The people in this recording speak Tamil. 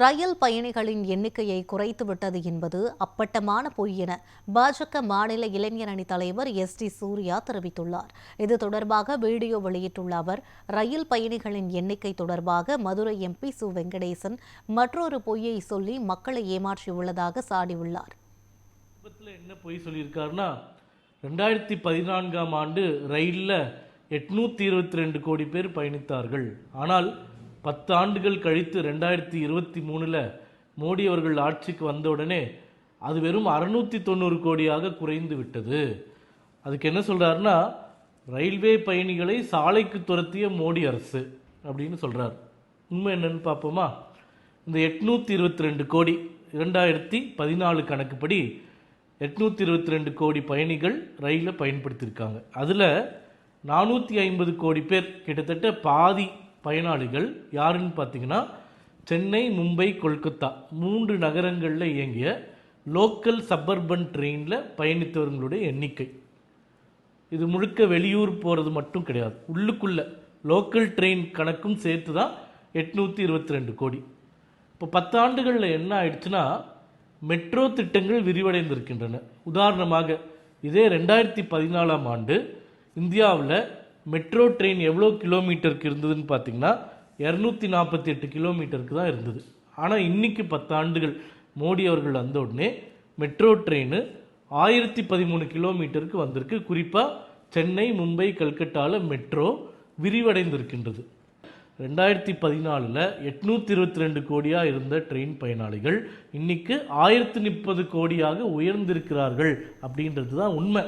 ரயில் பயணிகளின் எண்ணிக்கையை குறைத்துவிட்டது என்பது அப்பட்டமான பொய் என பாஜக மாநில இளைஞர் அணி தலைவர் SD சூர்யா தெரிவித்துள்ளார். இது தொடர்பாக வீடியோ வெளியிட்டுள்ள அவர், ரயில் பயணிகளின் எண்ணிக்கை தொடர்பாக மதுரை MP சு. வெங்கடேசன் மற்றொரு பொய்யை சொல்லி மக்களை ஏமாற்றியுள்ளதாக சாடியுள்ளார். என்ன பொய் சொல்லியிருக்காருன்னா, 2014ஆம் ஆண்டு ரயிலில் 822 கோடி பேர் பயணித்தார்கள். ஆனால் 10 ஆண்டுகள் கழித்து 2023 மோடி அவர்கள் ஆட்சிக்கு வந்தவுடனே அது வெறும் 690 கோடியாக குறைந்து விட்டது. அதுக்கு என்ன சொல்றாருன்னா, ரயில்வே பயணிகளை சாலைக்கு துரத்திய மோடி அரசு அப்படின்னு சொல்றார். உண்மை என்னன்னு பார்ப்போமா? இந்த 822 கோடி 2014 கணக்குப்படி 822 கோடி பயணிகள் ரயிலை பயன்படுத்தியிருக்காங்க. அதில் 450 கோடி பேர், கிட்டத்தட்ட பாதி பயனாளிகள் யாருன்னு பார்த்தீங்கன்னா, சென்னை, மும்பை, கொல்கத்தா 3 நகரங்களில் இயங்கிய லோக்கல் சப்பர்பன் ட்ரெயினில் பயணித்தவர்களுடைய எண்ணிக்கை. இது முழுக்க வெளியூர் போகிறது மட்டும் கிடையாது, உள்ளுக்குள்ள லோக்கல் ட்ரெயின் கணக்கும் சேர்த்து தான் 822 கோடி. இப்போ 10 ஆண்டுகளில் என்ன ஆயிடுச்சுன்னா, மெட்ரோ திட்டங்கள் விரிவடைந்திருக்கின்றன. உதாரணமாக இதே 2014ஆம் ஆண்டு இந்தியாவில் மெட்ரோ ட்ரெயின் எவ்வளோ கிலோமீட்டருக்கு இருந்ததுன்னு பார்த்தீங்கன்னா 248 கிலோமீட்டருக்கு தான் இருந்தது. ஆனால் இன்றைக்கி 10 ஆண்டுகள் மோடி அவர்கள் வந்த உடனே மெட்ரோ ட்ரெயின் 1013 கிலோமீட்டருக்கு வந்திருக்கு. குறிப்பாக சென்னை, மும்பை, கல்கட்டாவில் மெட்ரோ விரிவடைந்திருக்கின்றது. 2014 822 கோடியாக இருந்த ட்ரெயின் பயனாளிகள் இன்னைக்கு 1030 கோடியாக உயர்ந்திருக்கிறார்கள் அப்படின்றது தான் உண்மை.